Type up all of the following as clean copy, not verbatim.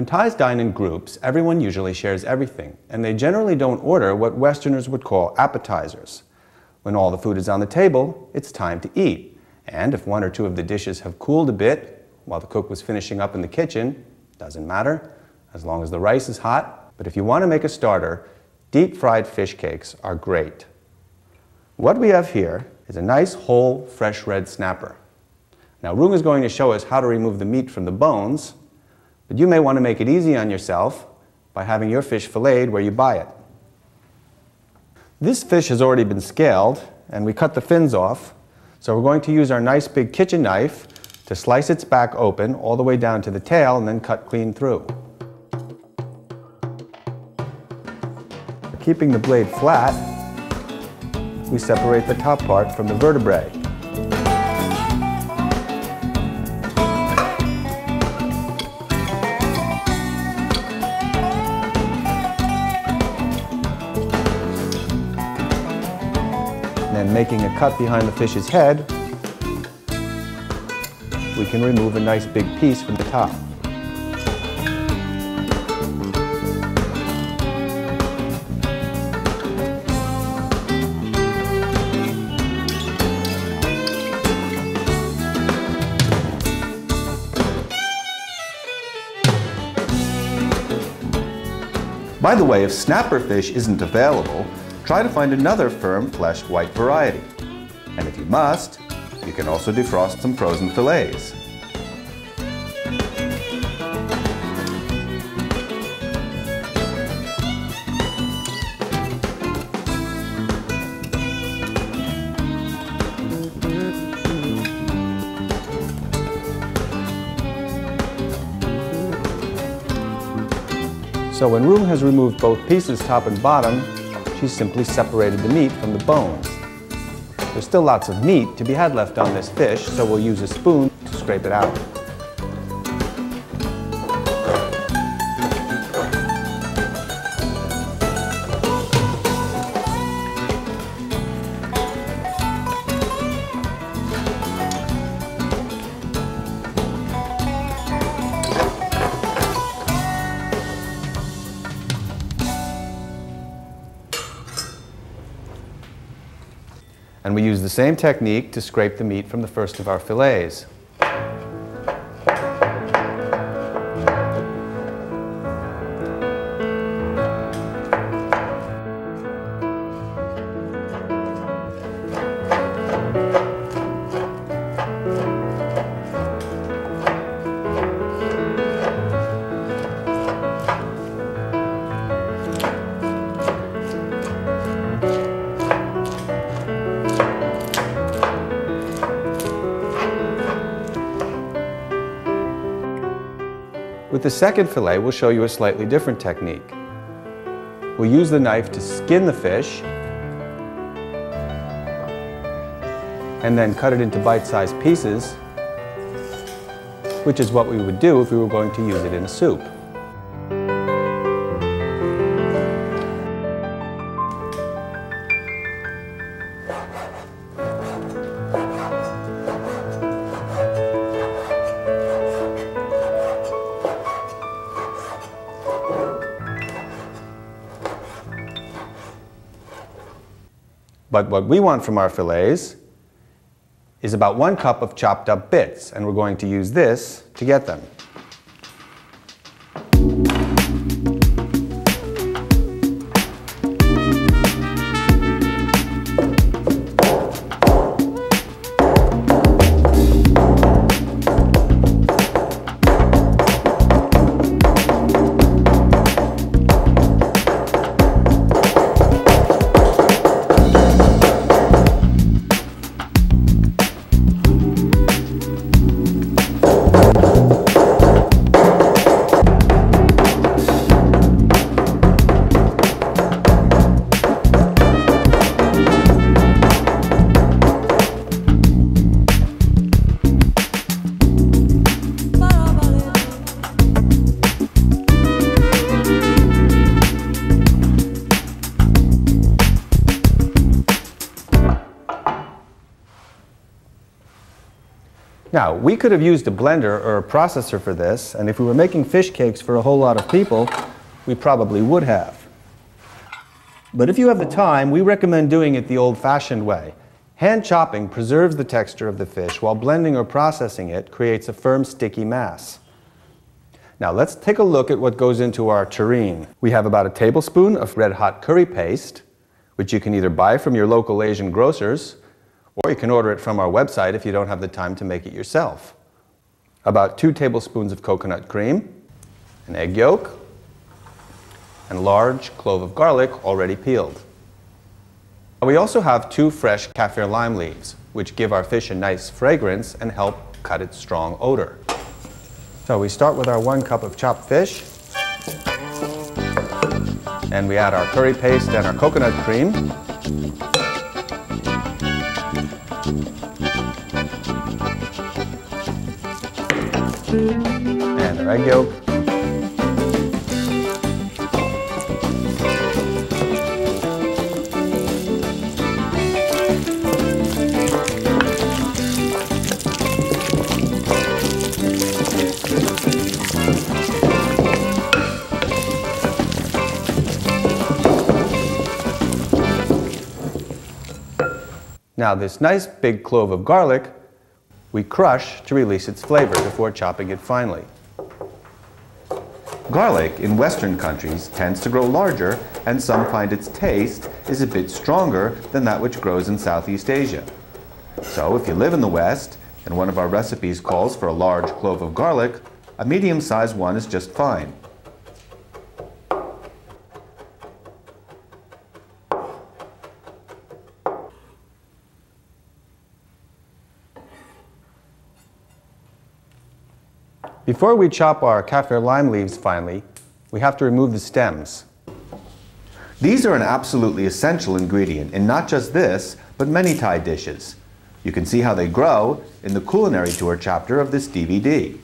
Thais dine in groups, everyone usually shares everything, and they generally don't order what Westerners would call appetizers. When all the food is on the table, it's time to eat. And if one or two of the dishes have cooled a bit while the cook was finishing up in the kitchen, doesn't matter, as long as the rice is hot. But if you want to make a starter, deep-fried fish cakes are great. What we have here is a nice, whole, fresh red snapper. Now, Rung is going to show us how to remove the meat from the bones, but you may want to make it easy on yourself by having your fish filleted where you buy it. This fish has already been scaled, and we cut the fins off, so we're going to use our nice big kitchen knife to slice its back open all the way down to the tail and then cut clean through. For keeping the blade flat, we separate the top part from the vertebrae. And making a cut behind the fish's head, we can remove a nice big piece from the top. By the way, if snapper fish isn't available, try to find another firm fleshed white variety. And if you must, you can also defrost some frozen fillets. So when Rung has removed both pieces, top and bottom, she's simply separated the meat from the bones. There's still lots of meat to be had left on this fish, so we'll use a spoon to scrape it out. And we use the same technique to scrape the meat from the first of our fillets. With the second fillet, we'll show you a slightly different technique. We'll use the knife to skin the fish and then cut it into bite-sized pieces, which is what we would do if we were going to use it in a soup. But what we want from our fillets is about 1 cup of chopped up bits, and we're going to use this to get them. Now, we could have used a blender or a processor for this, and if we were making fish cakes for a whole lot of people, we probably would have. But if you have the time, we recommend doing it the old-fashioned way. Hand chopping preserves the texture of the fish, while blending or processing it creates a firm, sticky mass. Now let's take a look at what goes into our terrine. We have about a tablespoon of red-hot curry paste, which you can either buy from your local Asian grocers, or you can order it from our website if you don't have the time to make it yourself. About 2 tablespoons of coconut cream, an egg yolk, and a large clove of garlic already peeled. We also have 2 fresh kaffir lime leaves, which give our fish a nice fragrance and help cut its strong odor. So we start with our 1 cup of chopped fish, and we add our curry paste and our coconut cream. And our egg yolk. Now this nice big clove of garlic, we crush to release its flavor before chopping it finely. Garlic in Western countries tends to grow larger, and some find its taste is a bit stronger than that which grows in Southeast Asia. So if you live in the West and one of our recipes calls for a large clove of garlic, a medium-sized one is just fine. Before we chop our kaffir lime leaves finely, we have to remove the stems. These are an absolutely essential ingredient in not just this, but many Thai dishes. You can see how they grow in the culinary tour chapter of this DVD.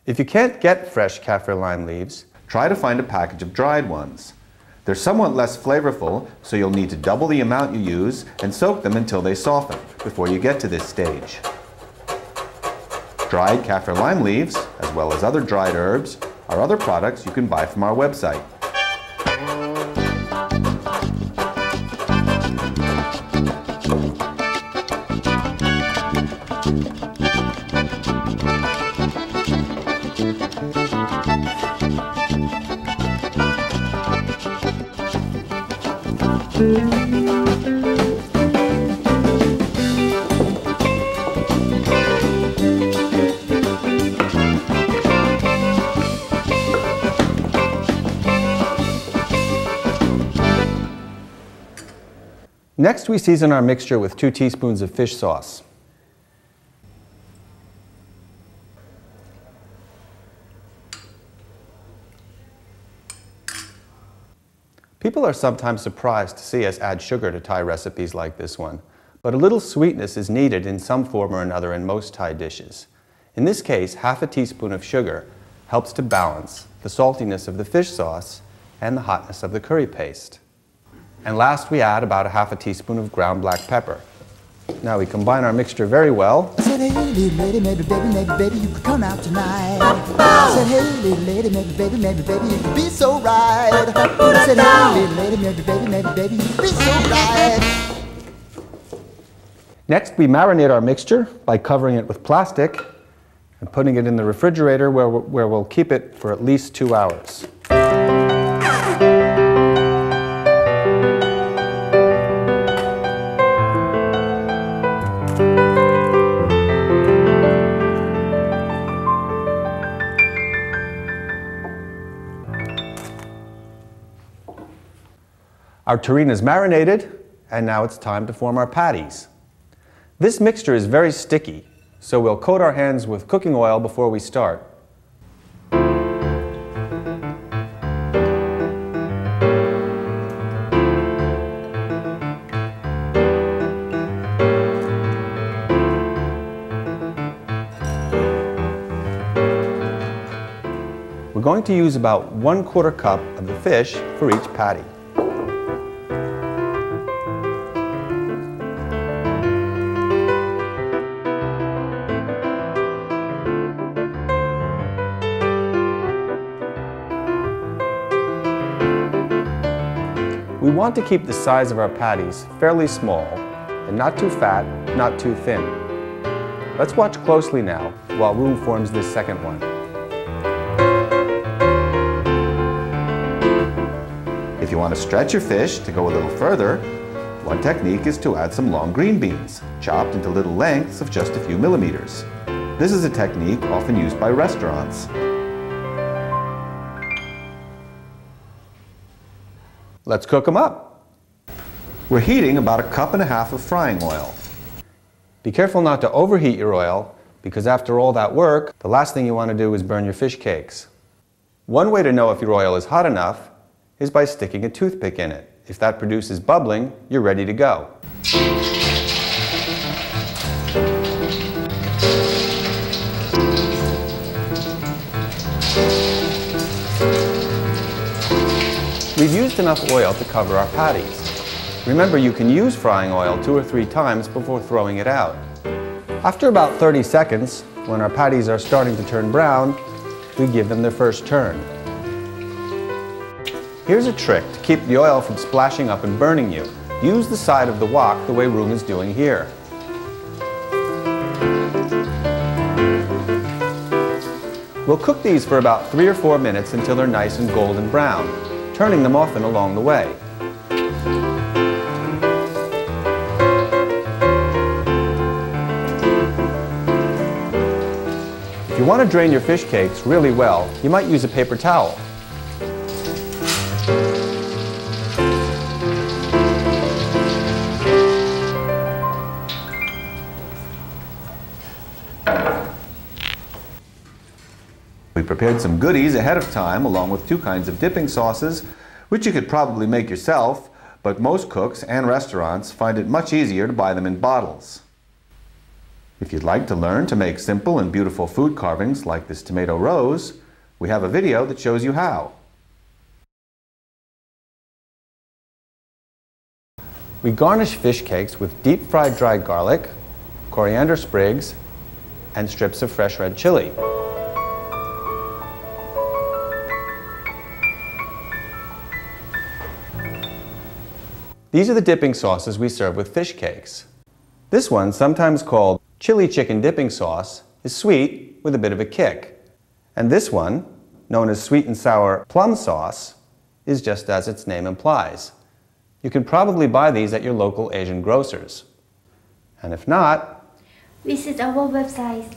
If you can't get fresh kaffir lime leaves, try to find a package of dried ones. They're somewhat less flavorful, so you'll need to double the amount you use and soak them until they soften before you get to this stage. Dried kaffir lime leaves, as well as other dried herbs, are other products you can buy from our website. Next, we season our mixture with 2 teaspoons of fish sauce. People are sometimes surprised to see us add sugar to Thai recipes like this one, but a little sweetness is needed in some form or another in most Thai dishes. In this case, half a teaspoon of sugar helps to balance the saltiness of the fish sauce and the hotness of the curry paste. And last, we add about a half a teaspoon of ground black pepper. Now we combine our mixture very well. I said, hey, little lady, maybe baby, you could come out tonight. I said, hey, little lady, maybe baby, you could be so right. I said, hey, little lady, maybe baby, you could be so right. Next, we marinate our mixture by covering it with plastic and putting it in the refrigerator where we'll keep it for at least 2 hours. Our terrine is marinated, and now it's time to form our patties. This mixture is very sticky, so we'll coat our hands with cooking oil before we start. We're going to use about 1/4 cup of the fish for each patty. want to keep the size of our patties fairly small and not too fat, not too thin. Let's watch closely now while room forms this second one. If you want to stretch your fish to go a little further, one technique is to add some long green beans, chopped into little lengths of just a few millimeters. This is a technique often used by restaurants. Let's cook them up. We're heating about 1.5 cups of frying oil. Be careful not to overheat your oil, because after all that work, the last thing you want to do is burn your fish cakes. One way to know if your oil is hot enough is by sticking a toothpick in it. If that produces bubbling, you're ready to go. We've used enough oil to cover our patties. Remember, you can use frying oil 2 or 3 times before throwing it out. After about 30 seconds, when our patties are starting to turn brown, we give them their first turn. Here's a trick to keep the oil from splashing up and burning you. Use the side of the wok the way Room is doing here. We'll cook these for about 3 or 4 minutes until they're nice and golden brown, turning them often along the way. If you want to drain your fish cakes really well, you might use a paper towel. We prepared some goodies ahead of time along with 2 kinds of dipping sauces, which you could probably make yourself, but most cooks and restaurants find it much easier to buy them in bottles. If you'd like to learn to make simple and beautiful food carvings like this tomato rose, we have a video that shows you how. We garnish fish cakes with deep-fried dried garlic, coriander sprigs, and strips of fresh red chili. These are the dipping sauces we serve with fish cakes. This one, sometimes called chili chicken dipping sauce, is sweet with a bit of a kick. And this one, known as sweet and sour plum sauce, is just as its name implies. You can probably buy these at your local Asian grocers. And if not, visit our website